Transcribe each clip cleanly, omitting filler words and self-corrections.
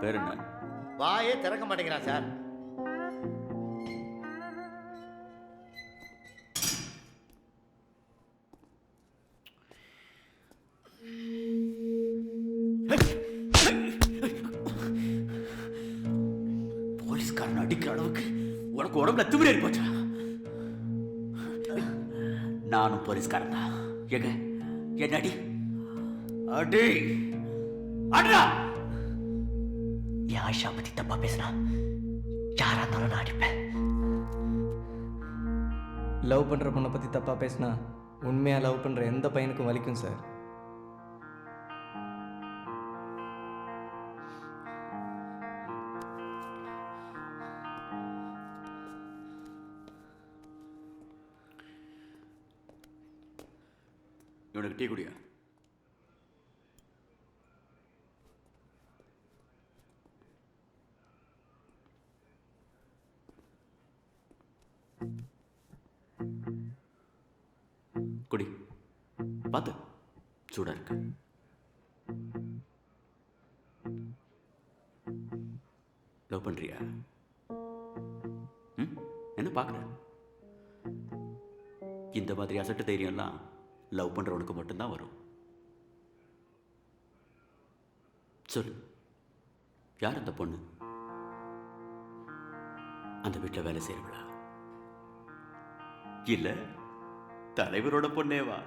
பேர் என்ன? வாயே திறக்க மாட்டேங்கிறான் சார். போலீஸ்காரன் அடிக்கிற அளவுக்கு உனக்கு உடம்புல திமிரு ஏறி போச்சா? நானும் போலீஸ்காரன் தான். எங்க என்ன அடி அடி அடிடா. என் ஆயிஷா பத்தி தப்பா பேசினா யாரா இருந்தாலும் நான் அடிப்பேன். லவ் பண்ணுற பொண்ணை பற்றி தப்பாக பேசினா உண்மையாக லவ் பண்ணுற எந்த பையனுக்கும் வலிக்கும் சார். இவனுக்கு டீ குடியா? குடி, பார்த்து சூடா இருக்கு. லவ் பண்றியா? என்ன பார்க்குற? இந்த மாதிரி அசட்டு தைரியம்லாம் லவ் பண்றவனுக்கு மட்டும்தான் வரும். சொல்லு, யார் அந்த பொண்ணு? அந்த வீட்டில் வேலை செய்யறவளா? இல்ல தலைவரோட பொண்ணேவா?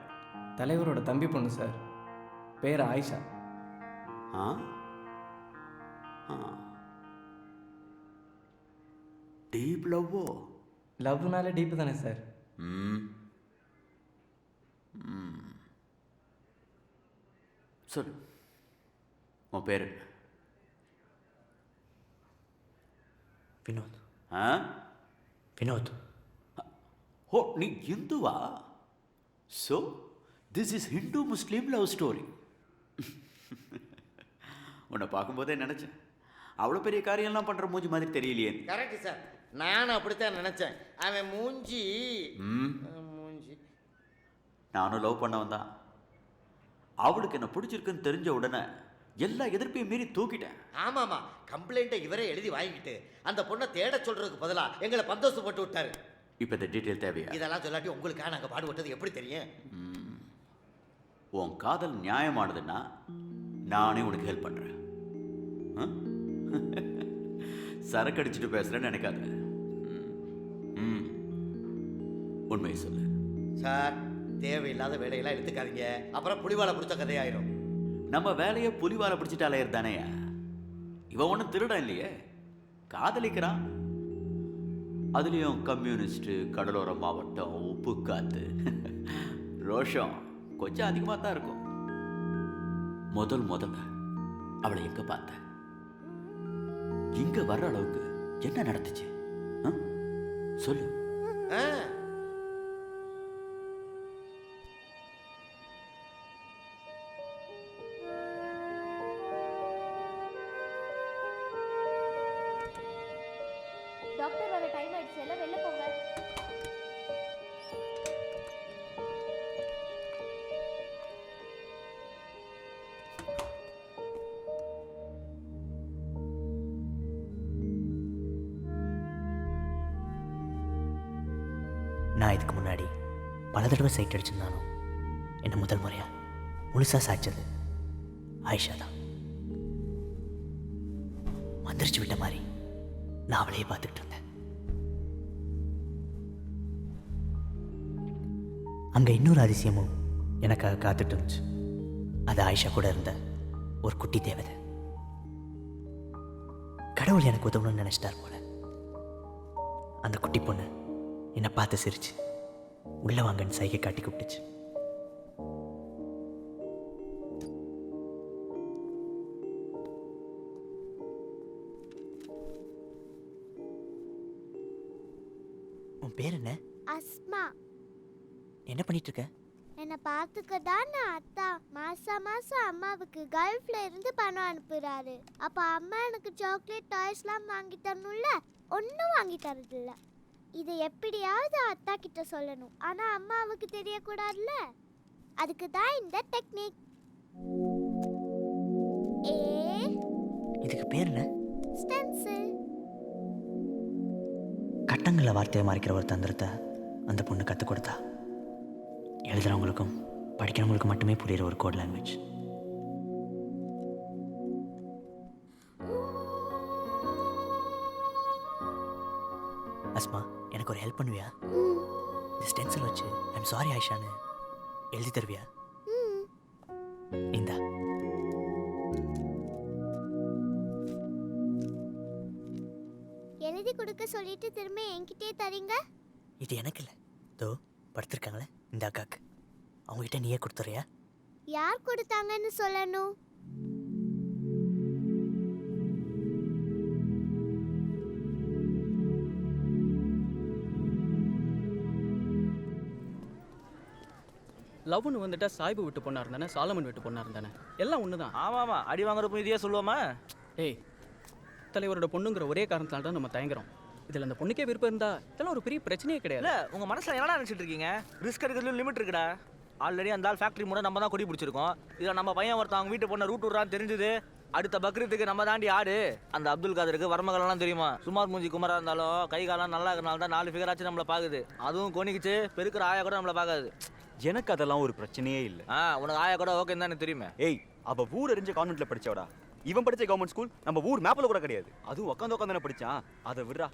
தலைவரோட தம்பி பொண்ணு சார், பேர் ஆயிஷா. ஆ டீப் லவ்வோ? லவ்னாலே டீப்பு தானே சார். சொல்லு, உன் பேரு? வினோத். ஆ வினோத். ஓ, நீ இந்துவா? So this is Hindu Muslim love story. உன்னை பார்க்கும்போதே நினச்சேன், அவ்வளோ பெரிய காரியம்லாம் பண்ணுற மூஞ்சி மாதிரி தெரியலையே. கரெக்ட் சார், நானும் அப்படித்தான் நினைச்சேன். அவன் மூஞ்சி நானும் லவ் பண்ணவன் தான். அவளுக்கு என்ன பிடிச்சிருக்குன்னு தெரிஞ்ச உடனே எல்லா எதிர்ப்பையும் மீறி தூக்கிட்டேன். ஆமாமா, கம்ப்ளைண்ட்டை இவரே எழுதி வாங்கிக்கிட்டு அந்த பொண்ணை தேட சொல்றதுக்கு பதிலா எங்களை பந்தோசப்பட்டு விட்டாரு. இப்போ இந்த டீட்டெயில் தேவையா? இதெல்லாம் சொல்லாட்டி உங்களுக்காக நாங்கள் பாடுபட்டது எப்படி தெரியும்? உன் காதல் நியாயமானதுன்னா நானே உனக்கு ஹெல்ப் பண்றேன். சரக்கு அடிச்சுட்டு பேசுறேன்னு நினைக்காத. உண்மையை சொல்லு சார். தேவையில்லாத வேலையெல்லாம் எடுத்துக்காதீங்க, அப்புறம் புலிவாலை பிடிச்ச கதையாயிரும். நம்ம வேலையை புலிவாலை பிடிச்சிட்டு அலையிறது தானேயா? இவன் ஒன்றும் திருடம் இல்லையே, காதலிக்கிறான். அதுலேயும் கம்யூனிஸ்ட், கடலோர மாவட்டம், உப்பு காத்து, ரோஷம் கொஞ்சம் அதிகமாக தான் இருக்கும். முதல்ல அவளை எங்க பார்த்த? இங்க வர்ற அளவுக்கு என்ன நடந்துச்சு சொல்லு. டாக்டர் வர டைம் ஆயிடுச்சு, எல்லாம் வெளில போங்க. நான் இதுக்கு முன்னாடி பல தடவை சைட் அடிச்சிருந்தாலும் என்னை முதல் முறையா முழுசா சாய்ச்சது ஆயிஷா தான். மந்திரிச்சு விட்ட மாதிரி நான் அவளையே பார்த்துக்கிட்டு இருந்தேன். அங்க இன்னொரு அதிசயமும் எனக்காக காத்துட்டு இருந்துச்சு. அது ஆயிஷா கூட இருந்த ஒரு குட்டி தேவதை. கடவுள் எனக்கு உதவணும்னு நினைச்சிட்டார் போல. அந்த குட்டி பொண்ணு என்னை பார்த்து சிரிச்சு உள்ள வாங்கன்னு சைகை காட்டி கூப்பிட்டுச்சு. உன் பேர் என்ன? அஸ்மா. என்ன பண்ணிட்டு இருக்க? என்னை பார்த்துக்க தான் நான் அத்தா மாசம் அம்மாவுக்கு கல்ஃப்ல இருந்து பணம் அனுப்புறாரு. அப்ப அம்மா எனக்கு சாக்லேட் டாய்ஸ்லாம் வாங்கி தரணும்ல, ஒன்றும் வாங்கி தரதில்ல. இதை எப்படியாவது அத்தா கிட்ட சொல்லணும், ஆனா அம்மாவுக்கு தெரியக்கூடாதுல்ல. அதுக்கு தான் இந்த டெக்னிக். இதுக்கு பேர் என்ன? ஸ்டென்சில். கட்டங்களில் வார்த்தையை மறைக்கிற ஒரு தந்திரத்தை அந்த பொண்ணு கற்றுக் கொடுத்தா. எழுதுறவங்களுக்கும் படிக்கிறவங்களுக்கும் மட்டுமே புரியுற ஒரு கோட் லாங்குவேஜ். அஸ்மா, எனக்கு ஒரு ஹெல்ப் பண்ணுவியா? இந்த ஸ்டென்சில் வச்சு ஐம் சாரி ஆயிஷான்னு எழுதி தருவியா? இந்தா. எழுதி கொடுக்க சொல்லிட்டு திரும்ப என்கிட்டே தரீங்க? இது எனக்கு இல்லை, தோ படுத்திருக்காங்களே இந்த அக்காக்கு, அவங்ககிட்ட நீயே கொடுத்துறியா? யார் கொடுத்தாங்கன்னு சொல்லணும். லவ்னு வந்துட்டா சாய்பு விட்டு பொண்ணா இருந்தானே, சாலமன் விட்டு பொண்ணா இருந்தானே, எல்லாம் ஒன்று தான். ஆமாம் அடி வாங்குறப்போ இதையே சொல்லுவோமா? ஏய், தலைவரோட பொண்ணுங்கிற ஒரே காரணத்தால் தான் நம்ம தயங்குறோம். இதில் அந்த பொண்ணுக்கே விருப்பம் இருந்தா இதெல்லாம் ஒரு பெரிய பிரச்சனையே கிடையாது. இல்லை உங்கள் மனசில் என்ன நினச்சிட்டு இருக்கீங்க? ரிஸ்க் எடுக்கிறதுல லிமிட் இருக்குடா. ஆல்ரெடி அந்த ஆள் ஃபேக்ட்ரி மூட நம்ம தான் கொடி பிடிச்சிருக்கோம். இதில் நம்ம பையன் ஒருத்தன் அவங்க வீட்டு பொண்ணை ரூட் விட்றான்னு தெரிஞ்சுது. அடுத்த பக்ரீத்துக்கு நம்ம தாண்டி ஆடு. அந்த அப்துல் காதருக்கு வரமகள்லாம் தெரியுமா? சுமார் மூஞ்சி குமரா இருந்தாலும் கை காலம் நல்லா இருக்கிறனால தான் 4 ஃபிகர் ஆச்சு நம்மளை பார்க்குது. அதுவும் கொனிக்கிச்சு பெருக்கிற ஆயா கூட நம்மளை பார்க்காது. எனக்கு அதெல்லாம் ஒரு பிரச்சனையே இல்லை. உனக்கு ஆயா கூட ஓகேன்னு தானே தெரியுமே. ஏய், அவ ஊர் அறிஞ்ச கான்வென்ட்ல படிச்சவடா. இவன் படிச்ச கவர்மெண்ட் ஸ்கூல் நம்ம ஊர் மேப்ல கூட கிடையாது. அதுவும் உட்காந்து படிச்சான். அதை விடுறா,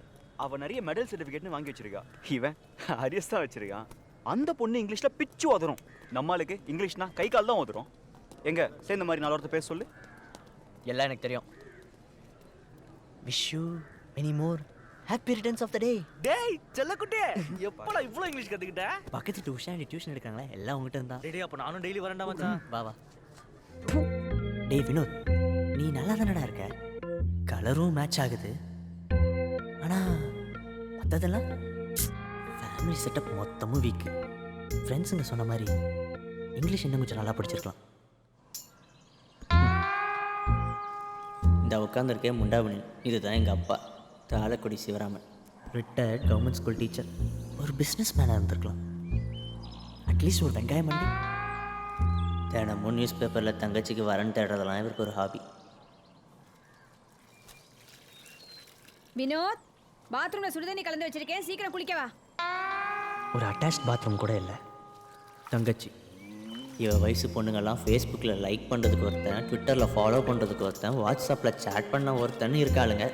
அவ நிறைய மெடல் சர்டிஃபிகேட்னு வாங்கி வச்சிருக்கா. இவன் அரியஸ் தான் வச்சிருக்கான். அந்த பொண்ணு இங்கிலீஷ்ல பிச்சு உதறும். நம்மளுக்கு இங்கிலீஷ்னா கை கால் தான் உதறும். எங்க சேர்ந்த மாதிரி 4 வார்த்தை பேச சொல்லு. எல்லாம் எனக்கு தெரியும். Wish you many more happy returns of the day. டேய் செல்லக்குட்டே, எப்படா இவ்வளோ இங்கிலீஷ் கற்றுக்கிட்ட? பக்கத்து டியூஷன் எடுக்காங்களே, எல்லாம் உங்ககிட்ட இருந்தா. டேய் அப்போ நானும் டெய்லி வரேன்டா மச்சான். வா வா. டேய் வினோத், நீ நல்லா தானடா இருக்க, கலரும் மேட்ச் ஆகுது. ஆனா மற்றதெல்லாம் ஃபேமிலி செட்டப் மொத்தமும் வீக்கு. ஃப்ரெண்ட்ஸுங்க சொன்ன மாதிரி இங்கிலீஷ் இன்னும் கொஞ்சம் நல்லா படிச்சிருக்கலாம். இந்த உட்காந்துருக்கேன் முண்டாபணி, இதுதான் எங்கள் அப்பா Thalakudi Sivaraman, retired government school teacher. ஒரு பிஸ்னஸ் மேனாக இருந்திருக்கலாம். அட்லீஸ்ட் ஒரு வெங்காயம் மண்டி. தினமும் நியூஸ் பேப்பரில் தங்கச்சிக்கு வரன் தேடுறதெல்லாம் இவருக்கு ஒரு ஹாபி. வினோத், பாத்ரூம்ல சுடுதண்ணி கலந்து வச்சிருக்கேன், சீக்கிரம் குளிக்க வா. ஒரு அட்டாச் பாத்ரூம் கூட இல்லை. தங்கச்சி இவ வயசு பொண்ணுங்கள்லாம் ஃபேஸ்புக்கில் லைக் பண்ணுறதுக்கு ஒருத்தன், ட்விட்டரில் ஃபாலோ பண்ணுறதுக்கு ஒருத்தன், வாட்ஸ்அப்பில் சேட் பண்ண ஒருத்தன் இருக்காளுங்க.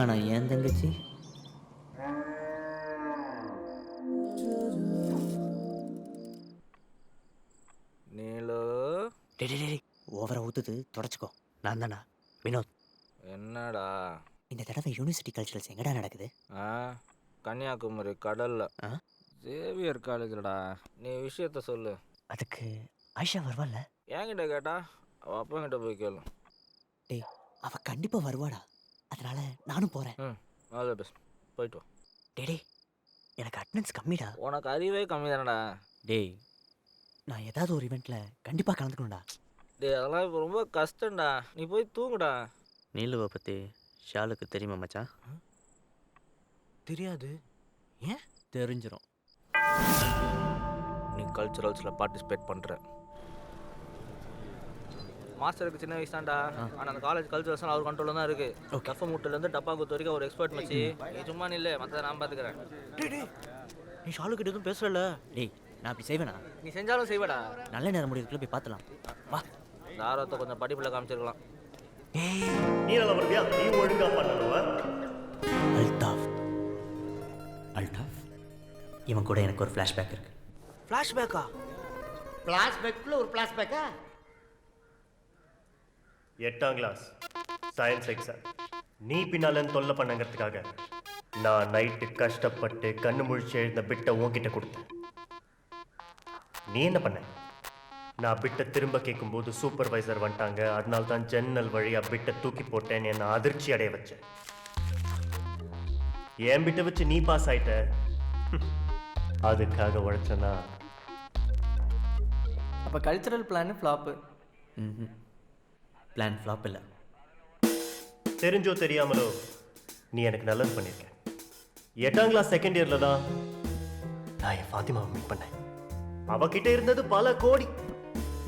ஆனால் ஏன் தங்கச்சி நீலோ டே ஓவரா ஊற்றுது, தொடச்சிக்கோ. நான் தானா வினோத். என்னடா இந்த தடவை யூனிவர்சிட்டி கல்ச்சரல்ஸ் எங்கடா நடக்குது? கன்னியாகுமரி கடல்ல சேவியர் காலேஜ்லடா. நீ விஷயத்த சொல்லு. அதுக்கு ஆயிஷா வருவாள்ல? என்கிட்ட கேட்டா அவள் அப்பா கிட்ட போய் கேளு. டேய், அவள் கண்டிப்பாக வருவாடா, அதனால நானும் போகிறேன். ஆல் தி பெஸ்ட், போயிட்டு வா. டே எனக்கு அட்டெண்டன்ஸ் கம்மிடா. உனக்கு அறிவே கம்மி தானடா. டேய், நான் ஏதாவது ஒரு இவெண்ட்டில் கண்டிப்பாக கலந்துக்கணும்டா. டேய் அதெல்லாம் இப்போ ரொம்ப கஷ்டம்டா, நீ போய் தூங்குடா. நீலுவை பற்றி ஷாலுக்கு தெரியுமா மச்சான்? தெரியாது. ஏன்? தெரிஞ்சிடும். நீ கல்ச்சுரல்ஸில் பார்ட்டிசிபேட் பண்ணுற. மாஸ்டருக்கு சின்ன வயசு தான்டா, ஆனால் அந்த காலேஜ் கல்ச்சுரல்ஸ்லாம் அவர் கண்ட்ரோலில் தான் இருக்குது. டஃப மூட்டிலேருந்து டப்பா குத்து வரைக்கும் ஒரு எக்ஸ்பர்ட் மச்சி. நீ சும்மா இல்லை, மற்றதை நான் பார்த்துக்கிறேன். டேய் நீ ஷாலுக்கிட்ட எதுவும் பேசுகிறல? டேய் நான் அப்படி செய்வேனா? நீ செஞ்சாலும் செய்வடா. நல்ல நேரம் முடிவுக்குள்ளே போய் பார்த்துலாம். வா. தாரத்தை கொஞ்சம் படிப்பில் காமிச்சிருக்கலாம். நீ நல்லா வருவியா? நீ ஒழுங்கா பண்ணணுவா? அல்தாஃப் இவன் கூட எனக்கு ஒரு ஃப்ளாஷ்பேக் இருக்கு. ஃப்ளாஷ்பேக்கா? பிளாஷ்பேக்குள்ள ஒரு பிளாஷ்பேக்கா? 8ஆம் கிளாஸ் சயின்ஸ் எக்ஸாம். நீ பின்னாலன்னு தொல்லை பண்ணங்கிறதுக்காக நான் நைட்டு கஷ்டப்பட்டு கண்ணு முழிச்சு எழுந்த பிட்டை உன்கிட்ட கொடுத்தேன். நீ என்ன பண்ண? நான் பிட்டை திரும்ப கேட்கும்போது சூப்பர்வைசர் வந்துட்டாங்க, அதனால தான் ஜன்னல் வழியாக பிட்டை தூக்கி போட்டேன்னு என்னை அதிர்ச்சி அடைய வச்சேன். என் பிட்டை வச்சு நீ பாஸ் ஆயிட்ட, அதுக்காக உழைச்சனா? அப்போ cultural plan flop. Plan flop இல்லை. தெரிஞ்சோ தெரியாமலோ நீ எனக்கு நல்லது பண்ணியிருக்க. 8ஆம் கிளாஸ் செகண்ட் இயரில் தான் நான் என் ஃபாத்திமாவை மீட் பண்ணேன். அவகிட்ட இருந்தது பல கோடி,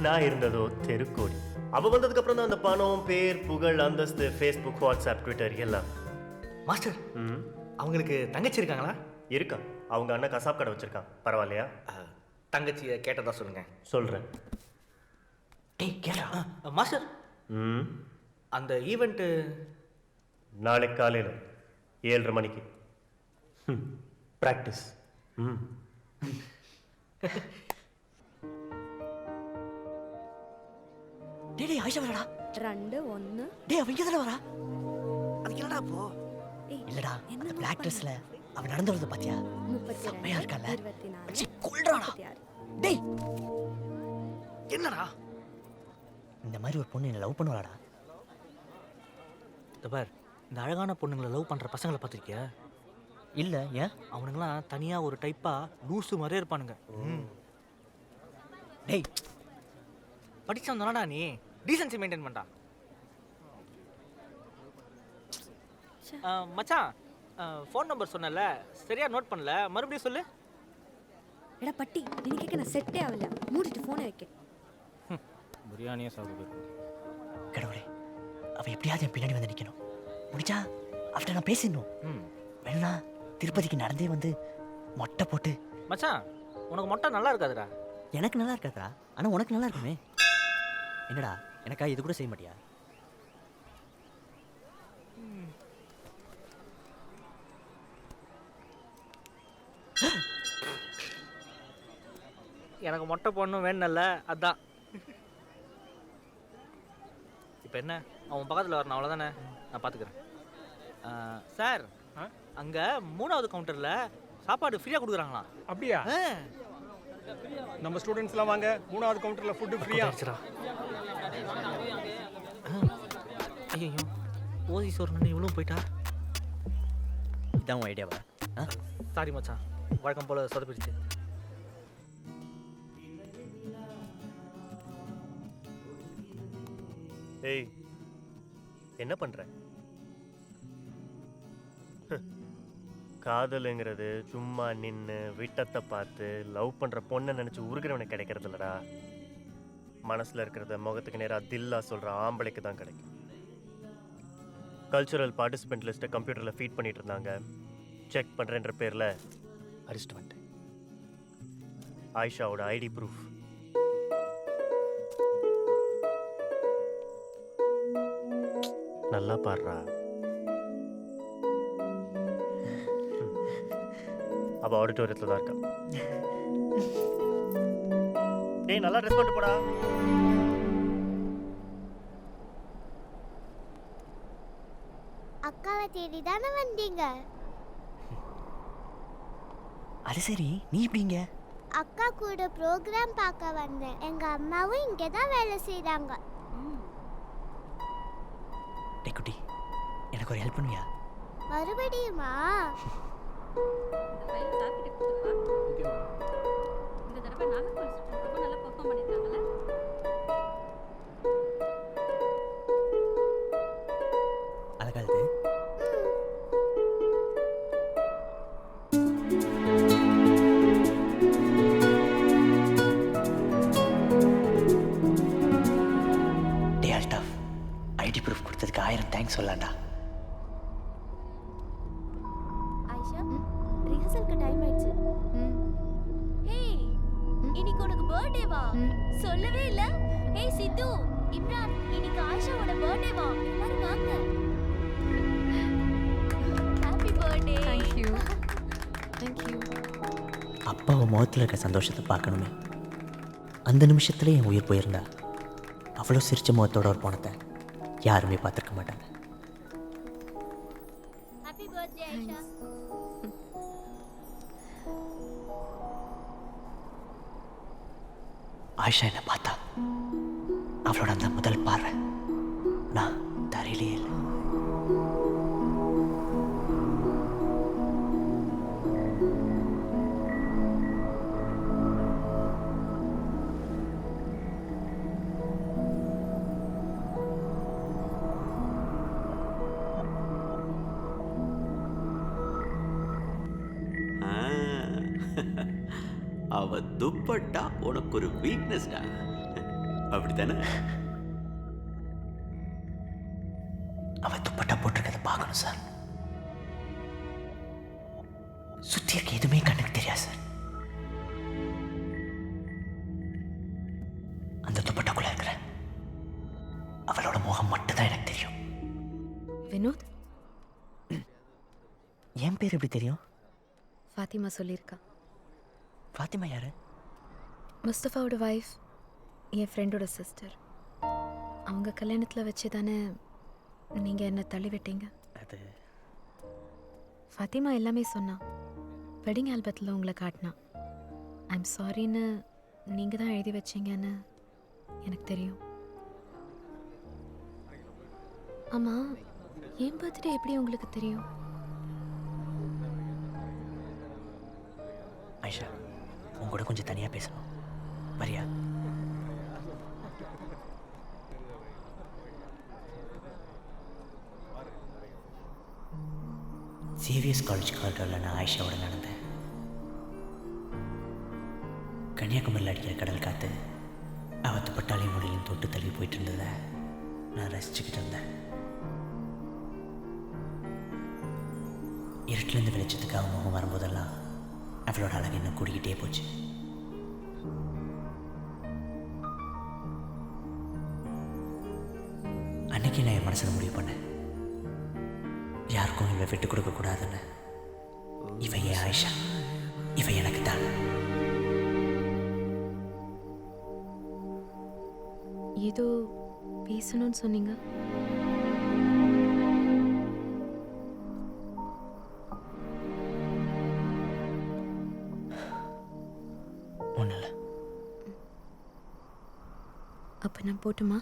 நான் இருந்ததோ தெருக்கோடி. அவ வந்ததுக்கு அப்புறம் தான் அந்த பணம், பேர், புகழ், அந்தஸ்து, ஃபேஸ்புக், வாட்ஸ்அப், ட்விட்டர் எல்லாம். மாஸ்டர் ம் அவங்களுக்கு தங்கச்சி இருக்காங்களா? இருக்கா. அவங்க அண்ணன் கசாப் கடை வச்சிருக்கான். பரவாயில்லையா? தங்கச்சியை கேட்டதா சொல்லுங்க. சொல்றேன். டேய் கேளா. மாஸ்டர் ம் அந்த ஈவெண்ட்டு நாளைக்கு காலையில் 7:30 மணிக்கு. ப்ராக்டிஸ். ம் டேய் ஆயிஷா வரடா. 2 1 டேய் அவ இங்க தான வரா. அதுக்கு என்னடா போ? இல்லடா அந்த பிளாக் ட்ரெஸ்ல அவ நடந்து வரத பாத்தியா? 32 செம்மையா இருக்கால. 24 அச்சி கொல்றாடா. 36 டேய் என்னடா? இந்த மாதிரி ஒரு பொண்ணு என்ன லவ் பண்ணுவாடா. இந்த பார், இந்த அழகான பொண்ணுங்களை லவ் பண்ற பசங்களை பார்த்துருக்கியா? இல்ல ஏன்? அவனுங்களாம் தனியா ஒரு டைப்பா லூசு மாதிரியே இருப்பானுங்க. டேய் படிச்சவன் தானடா நீ, டீசன்சி மெயின்டைன் பண்ணா. மச்சான் ஃபோன் நம்பர் சொன்னல, சரியா நோட் பண்ணல, மறுபடியும் சொல்லு. எடா பட்டி, நீ கேட்க நான் செட்டே ஆகல. மூடிட்டு ஃபோனை வைக்க. பிரியாணியே சாப்பிடுது. கடவுளே அவ எப்படியாவது என் பின்னாடி வந்து நிக்கணும். முடிச்சா அவட்ட நான் பேசிடணும். வேணா திருப்பதிக்கு நடந்தே வந்து மொட்டை போட்டு. மச்சான் உனக்கு மொட்டை நல்லா இருக்காதுடா. எனக்கு நல்லா இருக்காதா? ஆனா உனக்கு நல்லா இருக்குமே. என்னடா எனக்கா இது கூட செய்ய மாட்டியா? எனக்கு மொட்டை போடணும் வேணும்ல, அதான். இப்போ என்ன, அவன் பக்கத்தில் வரணும், அவ்வளோதானே, நான் பார்த்துக்கிறேன். சார் அங்கே 3வது கவுண்டரில் சாப்பாடு ஃப்ரீயாக கொடுக்குறாங்களா? அப்படியா? நம்ம ஸ்டூடெண்ட்ஸ்லாம் வாங்க, 3வது கவுண்டரில் ஃபுட்டு ஃப்ரீயா. ஐயோ ஓசி சோறு இவ்வளோ போயிட்டா. இதான் உன் ஐடியாவா? சாரி மச்சான், வழக்கம் போல் சொதப்பிடுச்சு. ஏய் என்ன பண்ற? காதலுங்கிறது சும்மா நின்று விட்டத்தை பார்த்து லவ் பண்ற பொண்ணை நினைச்சு உருகிறவனுக்கு கிடைக்கிறது இல்லடா. மனசுல இருக்கிறத முகத்துக்கு நேராக தில்லா சொல்ற ஆம்பளைக்கு தான் கிடைக்கும். கல்ச்சுரல் பார்ட்டிசிபென்ட் லிஸ்ட்டை கம்ப்யூட்டரில் ஃபீட் பண்ணிட்டு இருந்தாங்க. செக் பண்ணுறேன்ற பேரில் அரெஸ்ட் பண்ணிட்டேன். ஆயிஷாவோட ஐடி ப்ரூஃப். நல்லா பாடுறா. அவ ஆடிட்டோரியத்தில் தான் இருக்கா. டேய் நல்லா ட்ரெஸ் பண்ணிட்டு போடா. அக்காவை தேடி தானே வந்தீங்க? அது சரி, நீ எப்படிங்க? அக்கா கூட ப்ரோக்ராம் பார்க்க வந்தேன். எங்க அம்மாவும் இங்கே தான் வேலை செய்றாங்க. டேய் குட்டி, எனக்கு ஒரு ஹெல்ப் பண்ணுவியா? மறுபடியுமா? அழகாது. டே அல்டாஃப், ஐடி ப்ரூஃப் கொடுத்ததுக்கு 1000 தேங்க்ஸ் சொல்லலாம்டா. ஆயிஷா, ரிஹர்சலுக்கு டைம் ஆயிடுச்சு. ஹே, இன்னைக்கு உனக்கு பர்த்டேவா? சொல்லவே இல்ல. ஹே சித்து, இம்ரான், இன்னைக்கு ஆயிஷாவோட பர்த்டேவா? எல்லாரும் வாங்க. Happy birthday. Thank you. Thank you. அப்பாவை முகத்தில் இருக்க சந்தோஷத்தை பார்க்கணுமே. அந்த நிமிஷத்துல என் உயிர் போயிருந்தா அவ்வளோ சிரிச்ச முகத்தோட ஒரு போனத்தை யாருமே பார்த்துருக்க மாட்டாங்க. Happy birthday Ayesha. ஆயிஷா என்னை பார்த்தா அவளோட அந்த முதல் பார்வை நான் தரையிலே இல்லை. அவ துப்பட்டா உனக்கு ஒரு வீக்னஸ்டா, அப்படித்தானே? அவன் துப்பட்டா போட்டிருக்கதை பார்க்கணும் சார். சுற்றி இருக்க எதுவுமே கண்ணுக்கு தெரியாது சார். அந்த துப்பட்டாக்குள்ள இருக்கிற அவளோட முகம் மட்டும்தான் எனக்கு தெரியும். வினோத், என் பேர் எப்படி தெரியும்? ஃபாத்திமா சொல்லியிருக்கா. ஃபாத்திமா யாரு? முஸ்தஃபாவோட வைஃப், என் ஃப்ரெண்டோட சிஸ்டர். அவங்க கல்யாணத்தில் வச்சு தானே நீங்கள் என்ன தள்ளி விட்டீங்க. அது ஃபாத்திமா எல்லாமே சொன்னா. வெட்டிங் ஆல்பத்தில் உங்களை காட்டினா. ஐம் சாரின்னு நீங்கள் தான் எழுதி வச்சீங்கன்னு எனக்கு தெரியும். ஆமாம், என் பர்த்டே எப்படி உங்களுக்கு தெரியும்? ஐஷா, உங்க கூட கொஞ்சம் தனியாக பேசணும். வரியா? சிவிஎஸ் காலேஜ் காரிடாரில் நான் ஆயிஷாவோட நடந்தேன். கன்னியாகுமரியில் அடிக்கிற கடல் காற்று அவள் துப்பட்டாலையும் முடியலையும் தொட்டு தள்ளி போயிட்டு இருந்ததை நான் ரசிச்சுக்கிட்டு இருந்தேன். இருட்டிலேருந்து வெளிச்சத்துக்கு அவன் முகம் வரும்போதெல்லாம் அவளோட அழகு இன்னும் கூடிக்கிட்டே போச்சு. அன்னைக்கு நான் என் மனசில் முடிவு பண்ணேன், யாருக்கும் இவ விட்டு கொடுக்க கூடாதுன்னு. இவ என் ஆயிஷா, இவ எனக்கு தான். ஏதோ பேசணும்னு சொன்னீங்க. ஒன்றும் இல்லை. அப்போ நான் போட்டுமா?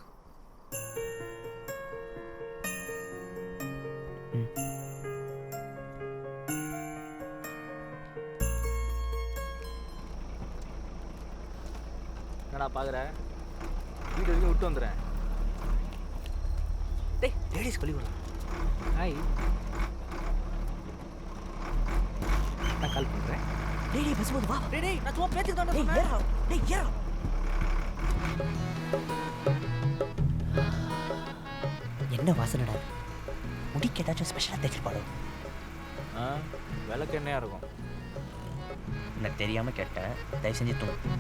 என்னடா பார்க்குறேன், வீடு வரைக்கும் விட்டு வந்துடுறேன். டேய், லேடிஸ் கழி விடலாம். ஹாய், நான் கால் பண்ணுறேன். டேய் பஸ் போது வா. டேய், நான் சும்மா பேச்சுக்கு தான் டேய் சொன்னேன். ஏறா, டேய் ஏறா. என்ன வாசனடா இது? முடிக்கு ஏதாச்சும் ஸ்பெஷலாக தேய்ச்சிருப்பாளோ? விளக்கு என்னையா இருக்கும்? எனக்கு தெரியாமல் கேட்டேன், தயவு செஞ்சு தூங்கு.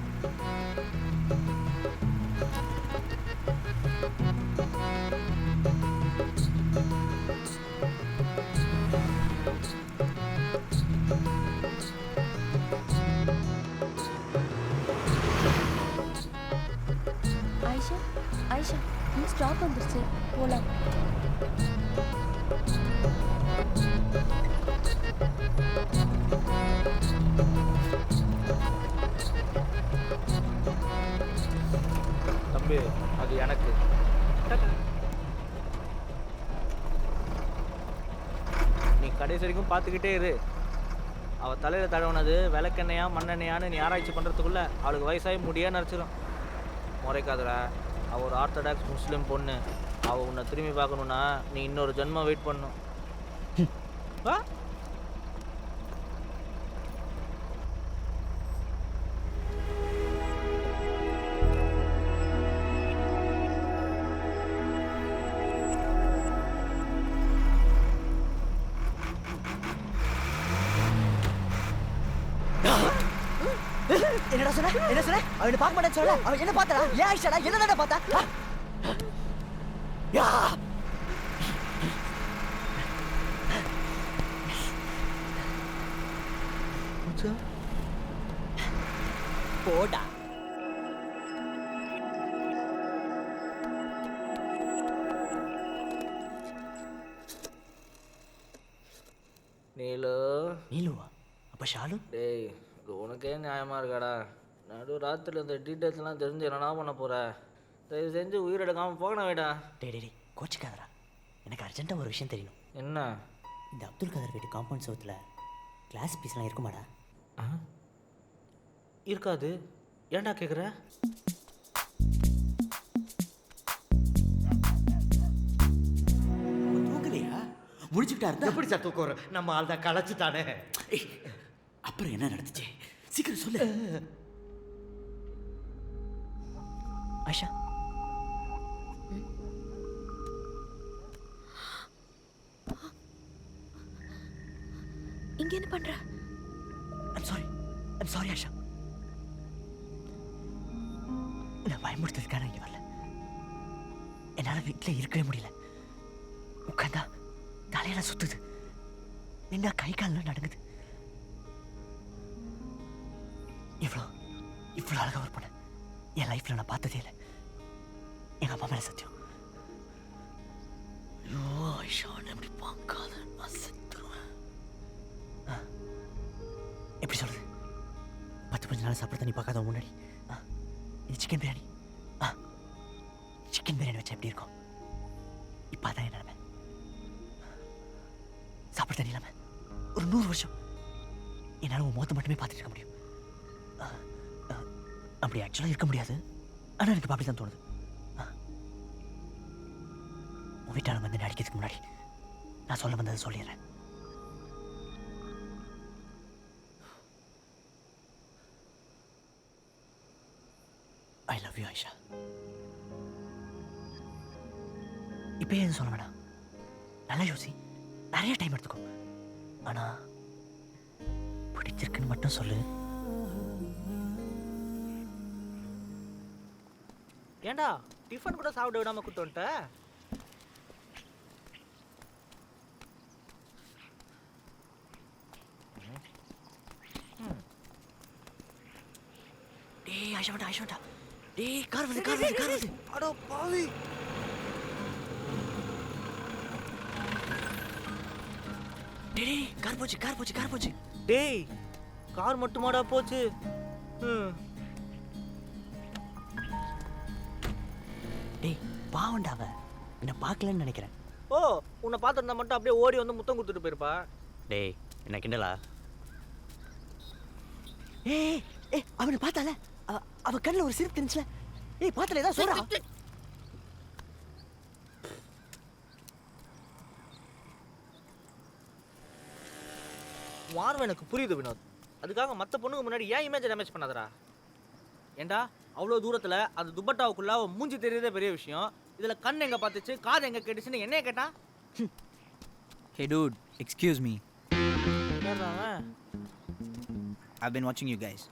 ஆயிஷா, ஆயிஷா, நீ ஸ்டாப் வந்துருச்சு, போலாம். தம்பி, அது எனக்கு. நீ கடைசி வரைக்கும் பார்த்துக்கிட்டே இரு. அவள் தலையில் தடவுனது விளக்கெண்ணையா மண்ணெண்ணையான்னு நீ ஆராய்ச்சி பண்ணுறதுக்குள்ளே அவளுக்கு வயசாகி முடியே நரைச்சிடும். முறைக்காதடா, அவள் ஒரு ஆர்த்தடாக்ஸ் முஸ்லீம் பொண்ணு. அவள் உன்னை திரும்பி பார்க்கணுன்னா நீ இன்னொரு ஜென்மம் வெயிட் பண்ணணும். ஆ? என்னடா சொன்ன? என்ன சொன்ன? அவனை பார்க்க மாட்டேன்னு சொல்ல. அவன் என்ன பார்த்தா? ஏன் ஆயிஷாடா? என்னடா பார்த்தா? யா! போடா. நீலு. நீலுவா? அப்ப ஷாலு? டேய், இது உனக்கே நியாயமாக இருக்காடா? நடு ராத்திரியில் இந்த டீட்டெயில்ஸ்லாம் தெரிஞ்சு என்னடா பண்ண போகிற? தயவு செஞ்சு உயிரெடுக்காமல் போகணும் வேடா. டேய் டேய் டேய், கோச்சிக்காதடா. எனக்கு அர்ஜென்ட்டாக ஒரு விஷயம் தெரியணும். என்ன? இந்த அப்துல் கதர் வீட்டு காம்பவுண்ட் சவுத்தில் கிளாஸ் பீஸ்லாம் இருக்குமாடா? இருக்காது. ஏன்டா கேட்குற? தூக்கலையா? முடிச்சுக்கிட்டா இருந்தா எப்படி சார் தூக்கம் வரும்? நம்ம ஆள் தான் களைச்சுட்டானே. அப்புறம் என்ன நடந்துச்சு? சீக்கிரம் சொல்லு. ஆயிஷா, இங்க என்ன பண்ற? I'm sorry Asha. நான் பயமுறுத்ததுக்காக இங்கே வரல. என்னால் வீட்டில் இருக்கவே முடியல. உட்காந்தா தலையெல்லாம் சுத்துது, நின்னா கை கால்லாம் நடங்குது. இவ்வளோ அழகாக ஒரு பொண்ணு என் லைஃப்பில் நான் பார்த்ததே இல்லை. எங்கள் அம்மா மேலே சத்தியம். ஐயோ ஆயிஷா, எப்படி பார்க்காத நான் செத்துருவேன். எப்படி சொல்றது? 10-15 நாள் சாப்பிட்றத நீ பார்க்காத முன்னாடி இது சிக்கன் பிரியாணி. சிக்கன் பிரியாணி வச்சா எப்படி இருக்கும்? இப்போ அதான் என் நிலைமை. சாப்பிட தண்ணி இல்லாமல் ஒரு 100 வருஷம் என்னால் உன் முகத்தை மட்டுமே பார்த்துட்டு இருக்க முடியும். அப்படி ஆக்சுவலாக இருக்க முடியாது, ஆனால் எனக்கு அப்படி தான் தோணுது. உன் வீட்டாளம் வந்து அடிக்கிறதுக்கு முன்னாடி நான் சொல்ல வந்ததை சொல்லிடுறேன். I love you Ayesha. இப்போ ஏன் சொல்ல வேணாம், நல்லா யோசி, நிறைய டைம் எடுத்துக்கோ. ஆனா பிடிச்சிருக்குன்னு மட்டும் சொல்லு. ஏண்டா டிஃபன் கூட சாப்பிட விடாம கூட்டு வந்துட்ட? டேய் ஆயிஷா, டேய் கார் வருது. அடோ பாவி. டேய் கார் போச்சு. டேய் கார் மட்டுமாடா போச்சு? டேய் பாவண்டா அவ என்ன பார்க்கலன்னு நினைக்கிறேன். ஓ, உன்னை பார்த்துருந்தா மட்டும் அப்படியே ஓடி வந்து முத்தம் கொடுத்துட்டு போயிருப்பா. டேய் என்ன கிண்டலா? ஏய் அவனை பார்த்தால, அவ கண்ணில் ஒரு சிரிப்பு தெரிஞ்சுல. ஏய் பார்த்தல ஏதாவது சொல்றா. வாரம் எனக்கு புரியுது வினோத். அதுக்காக மற்ற பொண்ணுங்க முன்னாடி ஏன் இமேஜ் டேமேஜ் பண்ணாதடா. ஏண்டா அவ்வளோ தூரத்தில் அந்த துப்பட்டாவுக்குள்ள மூஞ்சி தெரியறதே பெரிய விஷயம். இதில் கண் எங்கே பார்த்துச்சு, காது எங்கே கேட்டுச்சுன்னு என்னைய கேட்டா? Hey dude, excuse me. என்னடா அவன்? I've been watching you guys.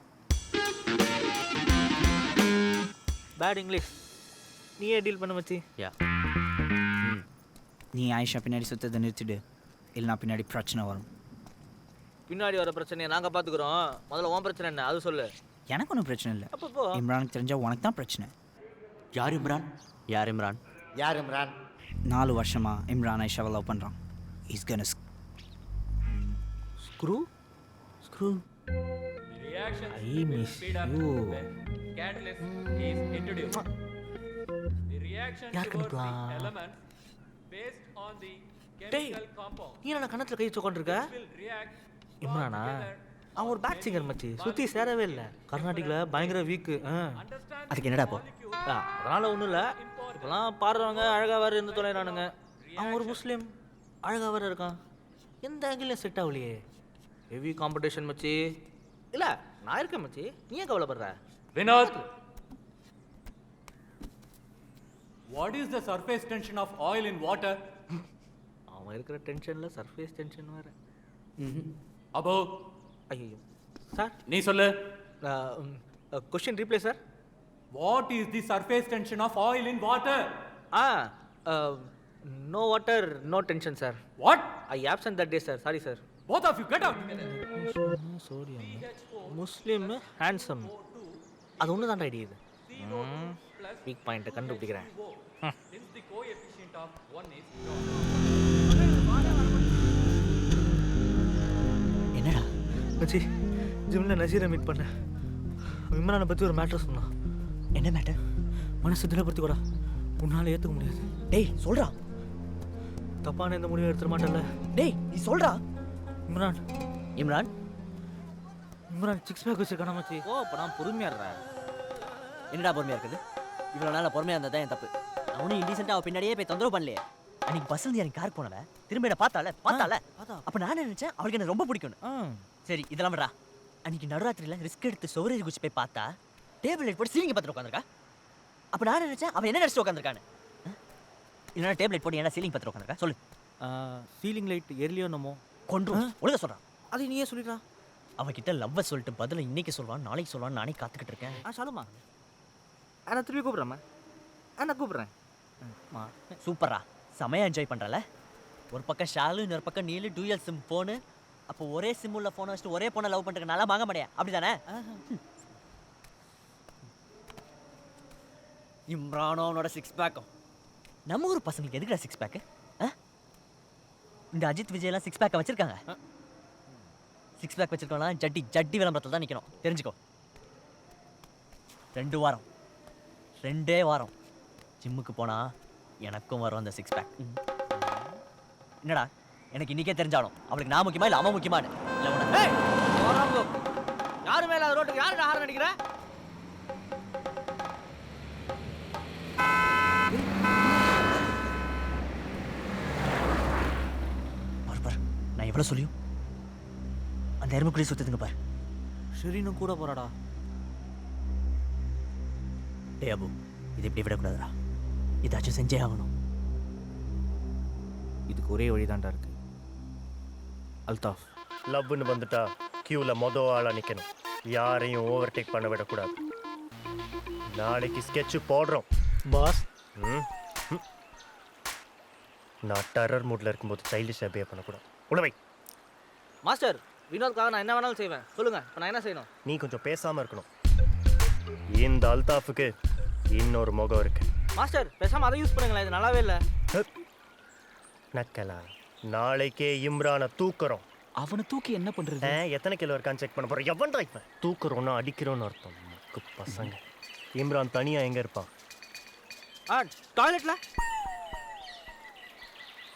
Bad English. நீயே டீல் பண்ண மச்சி. யா. நீ ஆயிஷா பின்னாடி சுத்தத்தை நிறுத்திடு, இல்லைனா பின்னாடி பிரச்சனை வரும். பின்னாடி வர பிரச்சனையை நாங்கள் பார்த்துக்குறோம். முதல்ல உன் பிரச்சனை என்ன அது சொல்லு. எனக்கு ஒன்றும் பிரச்சனை இல்லை. அப்போ இம்ரானுக்கு தெரிஞ்சா உனக்கு தான் பிரச்சனை. யார் இம்ரான்? யார் இம்ரான்? 4 வருஷமா இம்ரான் ஆயிஷாவை லவ் பண்ணுறான். இஸ் கன ஸ்க்ரூ. I miss you. யார் கணிக்கலாம்? டேய் நீ என்ன கணத்தில் கை வச்சு உட்காந்துருக்க? இம்ரானா? அவன் ஒரு பேட் சிங்கர் மச்சி, சுற்றி சேரவே இல்லை. கர்நாடிக்கில் பயங்கர வீக்கு. அதுக்கு என்னடா போ? அதனால் ஒன்றும் இல்லை. இப்போலாம் பாடுறவங்க அழகாக வேறு இருந்து தொலைறானுங்க. அவன் ஒரு முஸ்லீம், அழகாக வேறு இருக்கான். எந்த ஆங்கிலையும் செட் ஆகலையே. ஹெவி காம்படிஷன் மச்சி. இல்லை நான் இருக்கேன் மச்சி, நீ ஏன் கவலைப்படுற? Vinod, what is the surface tension of oil in water? அவன் இருக்கிற டென்ஷனில் சர்ஃபேஸ் டென்ஷன் வேறு. அபோ ஐயோ சார், நீ சொல்லு. Question replay sir. What is the surface tension of oil in water? No water no tension sir. What? I absent that day sir. Sorry sir. Both of you get out. Muslim handsome, அது ஒன்று தான் idea. இது week பாயிண்ட்டை கண்டுபிடிக்கிறேன். என்னடா மச்சி, ஜிம்மில் நசீரை meet பண்ணேன். இம்ரானை பற்றி ஒரு மேட்ரு சொன்னான். என்ன மேட்டர்? மனசு திடப்படுத்தி கூட உன்னால் ஏற்றுக்க முடியாது. டேய் சொல்றா. தப்பான எந்த முடிவும் எடுத்துட மாட்டேன்ல. டேய் நீ சொல்றா. இம்ரான் சிக்ஸ் பேக் வச்சிருக்கான மச்சி. ஓ அப்போ நான் பொறுமையாக இருக்கிறேன். என்னடா பொறுமையா இருக்குது? இவ்வளோ நாள் பொறுமையாக இருந்தால் தான் என் தப்பு. அவனும் இன்டீசெண்டாக அவள் பின்னாடியே போய் தொந்தரவு பண்ணலையே. அன்னைக்கு பஸ்ஸில் இருந்து எனக்கு கார் போனவன் திரும்ப என்ன பார்த்தால. அப்போ நான் நினைச்சேன் அவளுக்கு என்ன ரொம்ப பிடிக்கும்னு. சரி இதெல்லாம் விடுறா. அன்னைக்கு நடுராத்திரியில் ரிஸ்க் எடுத்து சுவரேறி குச்சி போய் பார்த்தா டேபிள் லைட் போட்டு சீலிங்கை பார்த்துட்டு உட்காந்துருக்கா. அப்போ நான் நினைச்சேன் அவன் என்ன நினச்சிட்டு உட்காந்துருக்கான்னு. இல்லைனா டேபிள் லைட் போட்டு என்ன சீலிங் பார்த்துட்டு உட்காந்துருக்கா சொல்லு. சீலிங் லைட் எரியலையோ என்னமோ. கொண்டு ஒழுங்க சொல்கிறான். அது நீயே சொல்லிடுறா. அவகிட்ட லவ்வை சொல்லிட்டு பதில இன்னைக்கு சொல்லுவான், நாளைக்கு சொல்லுவான்னு நானே காத்துக்கிட்டு இருக்கேன். சொல்லுமா. நான் திருப்பி கூப்பிட்றேம்மா. நான் கூப்பிட்றேன். சூப்பரா, செமையா என்ஜாய் பண்ணுறல. ஒரு பக்கம் ஷாலு, இன்னொரு பக்கம் நீலு, டூயல் சிம் ஃபோனு. அப்போ ஒரே சிம் உள்ள ஃபோனை வச்சுட்டு ஒரே பொண்ணை லவ் பண்ணுறதுக்கு நல்லா வாங்க முடியாது, அப்படி தானே? இம்ரானோனோட 6 பேக்கும். நம்ம ஊர் பசங்களுக்கு எதுக்குடா 6 பேக்கு? இந்த அஜித் விஜயெல்லாம் 6 பேக்கை வச்சிருக்காங்க. 6 பேக் வச்சிருக்கோம்னா ஜட்டி விளம்பரத்தில் தான் நிற்கணும், தெரிஞ்சுக்கோ. 2 வாரம் 2 வாரம் ஜிம்முக்கு போனா எனக்கும் வரும் அந்த 6 பேக். என்னடா எனக்கு இன்னைக்கே தெரிஞ்சாலும் அவளுக்கு நான் முக்கியமா இல்லை அவன் முக்கியமானு இல்லை உனக்கு? யாரு மேல ரோட்டுக்கு யாரு ஹாரன் அடிக்கிற? பாரு நான் எவ்வளோ சொல்லியும் அந்த எருமைக்குள்ளே சுத்துதுங்க பாரு. ஷெரீனும் கூட போறாடா. டே அபு, இது இப்படி விடக்கூடாதுடா, இதாச்சும் செஞ்சே ஆகணும். இதுக்கு ஒரே வழிதான்டா இருக்கு. அல்தாஃப், லவ்னு வந்துட்டா கியூவில் மொதல் ஆளாக நிற்கணும். யாரையும் ஓவர்டேக் பண்ண விடக்கூடாது. நாளைக்கு ஸ்கெட்சு போடுறோம் பாஸ். நான் டெரர் மூடில் இருக்கும்போது சைல்டிஷ் பிஹேவ் பண்ணக்கூடாது. உணவை மாஸ்டர், வினோத்காக நான் என்ன வேணாலும் செய்வேன். சொல்லுங்க, இப்போ நான் என்ன செய்யணும்? நீ கொஞ்சம் பேசாமல் இருக்கணும். இந்த அல்தாஃபுக்கு இன்னொரு முகம் இருக்கு. மாஸ்டர், பேசாமல் அதை யூஸ் பண்ணுங்களேன், இது நல்லாவே இல்லை. நக்கலா, நாளைக்கே இம்ரானை தூக்குறோம். அவனை தூக்கி என்ன பண்றது? எத்தனை கிலோ இருக்கான்னு செக் பண்ண போறோம். எவன்டா இவன்? தூக்குறோம்னா அடிக்கிறோன்னு அர்த்தம். பசங்க, இம்ரான் தனியா எங்க இருப்பான்? டாய்லெட்ல.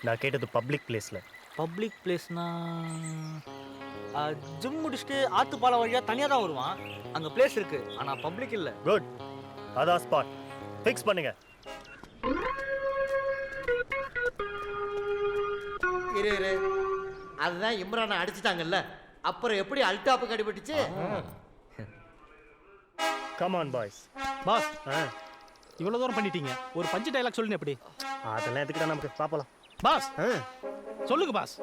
நான் கேட்டது பப்ளிக் பிளேஸ்ல. பப்ளிக் பிளேஸ்னா ஜிம் முடிச்சுட்டு ஆத்துப்பாலம் வழியா தனியா தான் வருவான். அங்க பிளேஸ் இருக்கு, ஆனா பப்ளிக் இல்ல. குட், அதான் ஸ்பாட். ஃபிக்ஸ் பண்ணுங்க. இரு, அதுதான் இம்ரானை அடிச்சிட்டாங்கல்ல, அப்புறம் எப்படி அல்டாப்புக்கு அடிபட்டுச்சு? Come on boys. பாஸ், இவ்வளோ தூரம் பண்ணிட்டீங்க, ஒரு பஞ்சு டைலாக் சொல்லுங்க எப்படி? அதெல்லாம் எதுக்குடா நமக்கு, பாப்பலாம். பாஸ் சொல்லுங்க பாஸ்.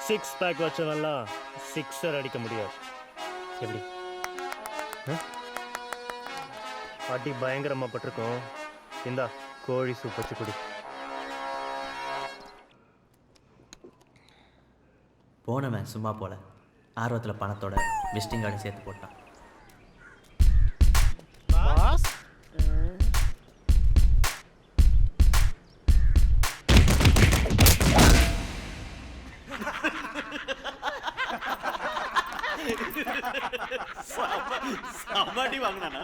6 பேக் வச்சவெல்லாம் 6 அடிக்க முடியாது. எப்படி? அடி பயங்கரமா பட்டிருக்கும். இந்தா கோழி சூப் வச்சு குடி. போனவன் சும்மா போல, ஆர்வத்தில் பணத்தோட விசிட்டிங் கார்டு சேர்த்து போட்டான். பாஸ், சமாடி வாங்கினானா?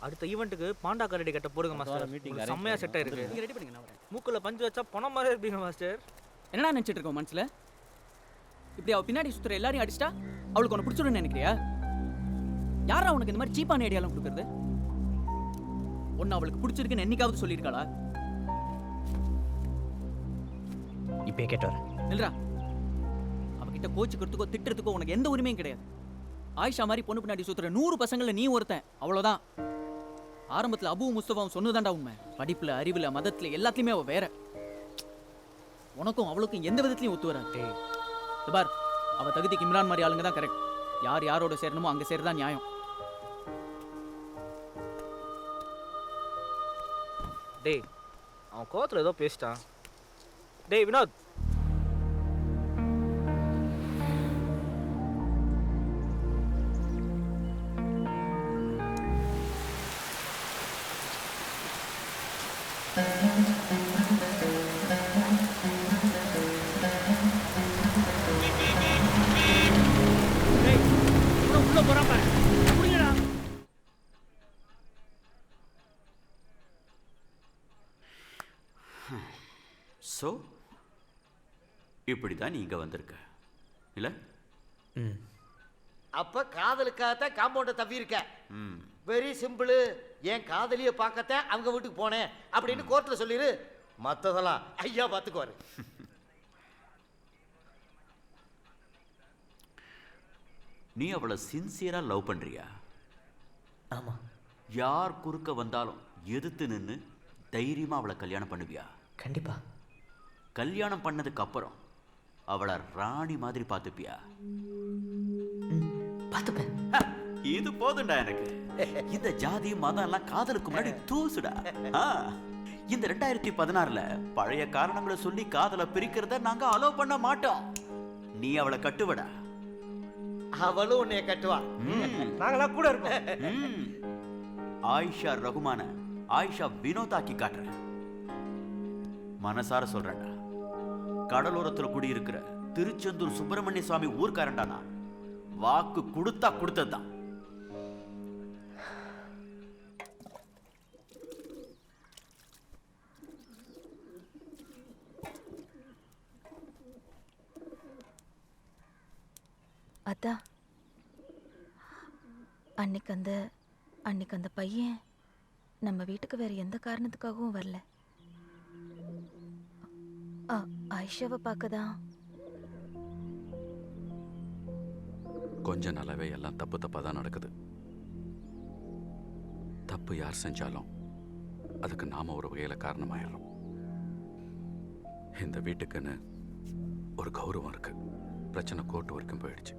அடுத்த ஈவெண்ட்டுக்கு பாண்டா கரடி கட்ட போடுங்க மாஸ்டர். மீட்டிங் செம்மையா செட் ஆயிருக்கு. நீங்க ரெடி பண்ணுங்க, நான் வரேன். மூக்குல பஞ்சு வச்சா பணம் மாதிரி இருப்பீங்க மாஸ்டர். என்னடா நினைச்சிட்டு இருக்கோம் மனசுல? இப்படி அவ பின்னாடி சுத்துற எல்லாரையும் அடிச்சிட்டா அவளுக்கு உனக்கு பிடிச்சிடும்னு நினைக்கிறியா? யாரா உனக்கு இந்த மாதிரி சீப்பான ஐடியாலாம் கொடுக்கறது? ஒன்னு அவளுக்கு பிடிச்சிருக்குன்னு என்னைக்காவது சொல்லியிருக்காளா? இப்பயே கேட்டு வரேன். இல்லடா, அவகிட்ட கோச்சுக்கிறதுக்கோ திட்டுறதுக்கோ உனக்கு எந்த உரிமையும் கிடையாது. ஆயிஷா மாதிரி பொண்ணு பின்னாடி சுத்துற 100 பசங்கள நீ ஒருத்தன், அவ்வளவுதான். ஆரம்பத்துல அபுவும் முஸ்தபாவும் சொன்னதாண்டா உண்மை. படிப்புல, அறிவுல, மதத்துல எல்லாத்துலயுமே அவ வேற. உனக்கும் அவளுக்கும் எந்த விதத்துலயும் ஒத்து வராது. பார், அவ தகுதிக்கு இம்ரான் மாதிரி ஆளுங்க தான் கரெக்ட். யார் யாரோட சேரணுமோ அங்க சேரதான் நியாயம். டேய், அவன் கோவத்துல ஏதோ பேசிட்டான். டேய் வினோத், உள்ள போறான் பாரு. புரியுடா. ஸோ இப்படி தான் நீ இங்கே வந்திருக்க இல்லை? அப்ப காதலுக்காகத்தான் காம்பவுண்டை தவி இருக்க. Very simple. என் காதலியை பார்க்கத்தான் அவங்க வீட்டுக்கு போனேன் அப்படின்னு கோர்ட்டில் சொல்லிடு. மற்றதெல்லாம் ஐயா பார்த்துக்குவாரு. நீ அவளை சின்சியராக லவ் பண்ணுறியா? ஆமாம். யார் குறுக்க வந்தாலும் எதிர்த்து நின்று தைரியமாக அவளை கல்யாணம் பண்ணுவியா? கண்டிப்பா. கல்யாணம் பண்ணதுக்கு அப்புறம் அவளை ராணி மாதிரி பார்த்துப்பியா? பார்த்துப்பேன். இது போதும்டா எனக்கு. இந்த ஜாதி மதம் எல்லாம் காதலுக்கு முன்னாடி தூசுடா. இந்த 2016ல பழைய காரணங்களை சொல்லி காதலை பிரிக்கிறத நாங்க அலோவ் பண்ண மாட்டோம். நீ அவளை கட்டுவடா. அவளும் உன்னைய கட்டுவா. நாங்களாம் கூட இருக்கோம். ஆயிஷா ரகுமான ஆயிஷா வினோதாக்கி காட்டுறேன். மனசார சொல்றேன்டா. கடலோரத்துல குடியிருக்கிற திருச்செந்தூர் சுப்பிரமணிய சுவாமி ஊர்க்காரன்டா நான். வாக்கு கொடுத்தா கொடுத்ததுதான். அதான் அன்னைக்கு அந்த பையன் நம்ம வீட்டுக்கு வேற எந்த காரணத்துக்காகவும் வரல. ஆயிஷாவை பார்க்கதான். கொஞ்ச நாளாவே எல்லாம் தப்பாக தான் நடக்குது. தப்பு யார் செஞ்சாலும் அதுக்கு நாம ஒரு வகையில் காரணமாயிடுறோம். இந்த வீட்டுக்குன்னு ஒரு கௌரவம் இருக்கு. பிரச்சனை கோர்ட்டு வரைக்கும் போயிடுச்சு.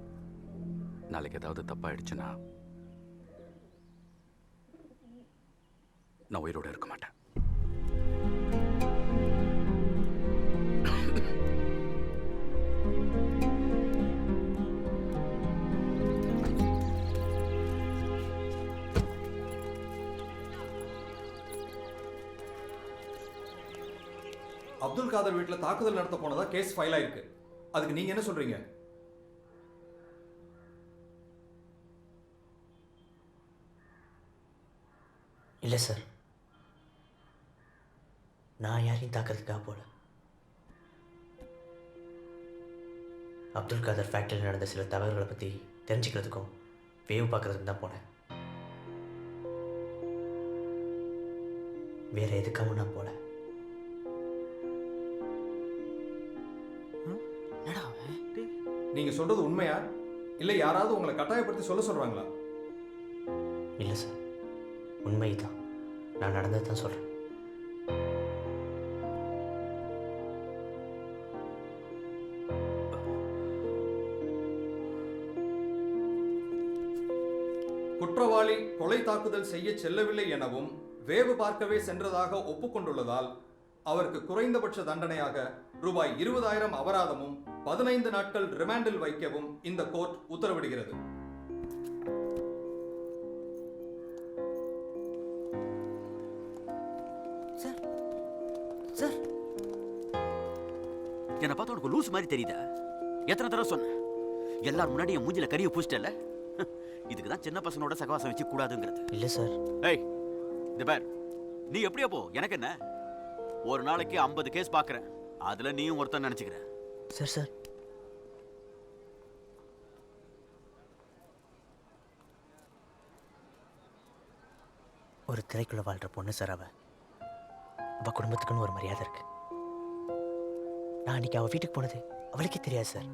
நாளைக்கு ஏதாவது தப்பாயிடுச்சுன்னா நான் உயிரோட இருக்க மாட்டேன். அப்துல் காதர் வீட்டில் தாக்குதல் நடத்த போனதா கேஸ் ஃபைல் ஆயிருக்கு. அதுக்கு நீங்க என்ன சொல்றீங்க? இல்லை சார், நான் யாரையும் தாக்கிறதுக்காக போல. அப்துல் காதர் ஃபேக்டரியில் நடந்த சில தவறுகளை பற்றி தெரிஞ்சுக்கிறதுக்கும் வேவ் பார்க்கறதுக்கு தான் போனேன். வேற எதுக்காகவும் நான் போல. நீங்க சொல்றது உண்மையா இல்லை யாராவது உங்களை கட்டாயப்படுத்தி சொல்ல சொல்றாங்களா? இல்லை சார், உண்மைதான். நான் நடந்தது தான் சொல்கிறேன். குற்றவாளி கொலை தாக்குதல் செய்ய செல்லவில்லை எனவும் வேவு பார்க்கவே சென்றதாக ஒப்புக்கொண்டுள்ளதால் அவருக்கு குறைந்தபட்ச தண்டனையாக ரூபாய் 20,000 அபராதமும் 15 நாட்கள் ரிமாண்டில் வைக்கவும் இந்த கோர்ட் உத்தரவிடுகிறது. சார், என்னை பார்த்தா உனக்கு லூஸ் மாதிரி தெரியுதா? எத்தனை தடவை சொன்னேன்? எல்லாரும் முன்னாடி என் மூஞ்சில கறியை பூச்சிட்டல. இதுக்கு தான் சின்ன பசங்களோட சகவாசம் வச்சு கூடாதுங்கிறது. இல்லை சார். ஏய், இந்த பேர் நீ எப்படியா போ, எனக்கு என்ன? ஒரு நாளைக்கு 50 கேஸ் பார்க்குறேன். அதுல நீயும் ஒருத்தன் நினைச்சுக்கிற. சார் சார், ஒரு திரைக்குள்ள வாழ்ற பொண்ணு சார். அவ குடும்பத்துக்குன்னு ஒரு மரியாதை இருக்கு. நான் அன்னைக்கு அவ வீட்டுக்கு போனது அவளுக்கே தெரியாது சார்.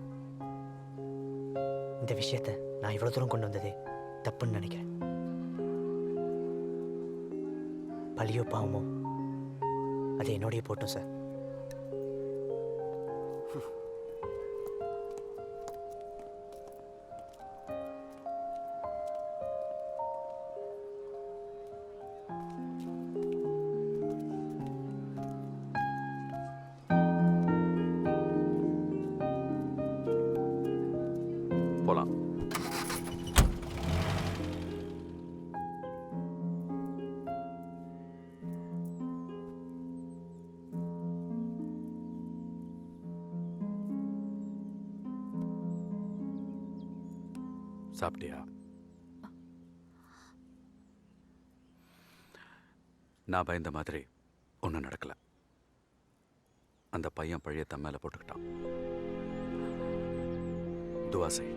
இந்த விஷயத்த நான் இவ்வளவு தூரம் கொண்டு வந்ததே தப்புன்னு நினைக்கிறேன். பழியோ பாவமோ அது என்னோடய போட்டோம் சார். போலாம். சாப்பிட்டியா? நான் பயந்த மாதிரி ஒன்றும் நடக்கல. அந்த பையன் பழைய தன் மேல போட்டுக்கிட்டான். துவா செய்.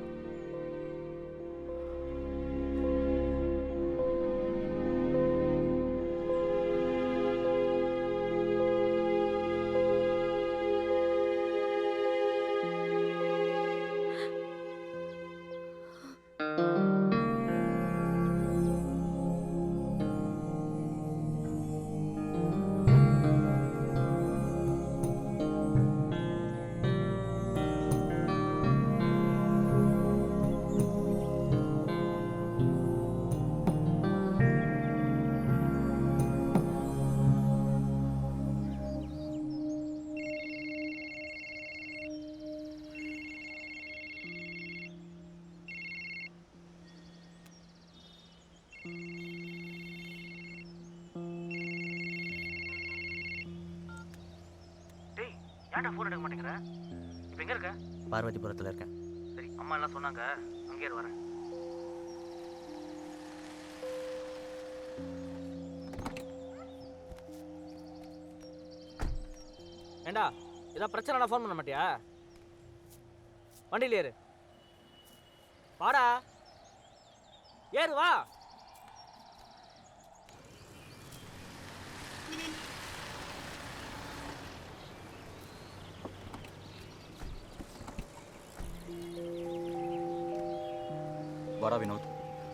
ஏன்டா ஃபோன் எடுக்க மாட்டேங்கிற? இப்போ எங்கே இருக்க? பார்வதிபுரத்தில் இருக்கேன். சரி, அம்மா எல்லாம் சொன்னாங்க, அங்கேயே வரேன். ஏண்டா ஏதாவது பிரச்சனை ஃபோன் பண்ண மாட்டியா? வண்டியில் ஏறு. வாடா, ஏறு வா. வாடா வினோத்.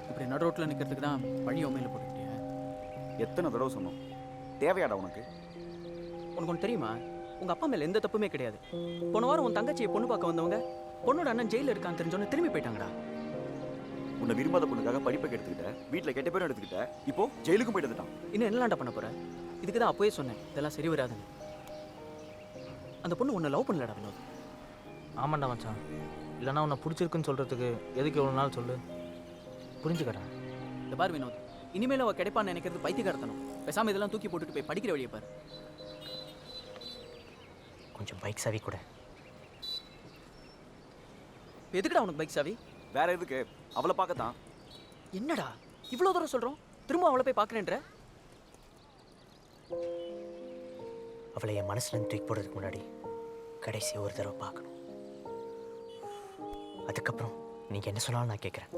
இப்படி நடு ரோட்டில் நிற்கிறதுக்கு தான் வழி உண்மையில் போட்டுக்கிட்டியா? எத்தனை தடவை சொன்னோம், தேவையாடா உனக்கு? உனக்கு ஒன்று தெரியுமா, உங்கள் அப்பா மேலே எந்த தப்புமே கிடையாது. போன வாரம் உன் தங்கச்சியை பொண்ணு பார்க்க வந்தவங்க பொண்ணோட அண்ணன் ஜெயிலில் இருக்கான்னு தெரிஞ்சோன்னு திரும்பி போயிட்டாங்கடா. உன்னை விரும்பாத பொண்ணுக்காக படிப்பை எடுத்துக்கிட்ட, வீட்டில் கெட்ட பேரும் எடுத்துக்கிட்ட, இப்போ ஜெயிலுக்கும் போயிட்டு வந்துட்டான். இன்னும் என்னலாண்டா பண்ண போற? இதுக்கு தான் அப்போயே சொன்னேன், இதெல்லாம் சரி வராதுன்னு. அந்த பொண்ணு உன்னை லவ் பண்ணலடா வினோத். ஆமாண்டா மச்சான், இல்லைன்னா உன்னை பிடிச்சிருக்குன்னு சொல்கிறதுக்கு எதுக்கு எவ்வளோ நாள் சொல்லு, புரிஞ்சுக்கடா. இந்த பார் வினோத், இனிமேல் அவள் கிடைப்பான்னு நினைக்கிறது பைத்தியக்காரத்தனம். பேசாமல் இதெல்லாம் தூக்கி போட்டுட்டு போய் படிக்கிற வழியை பாரு. கொஞ்சம் பைக் சாவி கூட. எதுக்குடா உனக்கு பைக் சாவி? வேற எதுக்கு? அவளை பார்க்கத்தான். என்னடா இவ்வளோ தூரம் சொல்கிறோம், திரும்ப அவளை போய் பார்க்குறேன்ற? அவளை என் மனசுலேருந்து தூக்கி போடுறதுக்கு முன்னாடி கடைசி ஒரு தடவை பார்க்கணும். அதுக்கப்புறம் நீங்கள் என்ன சொன்னாலும் நான் கேட்குறேன்.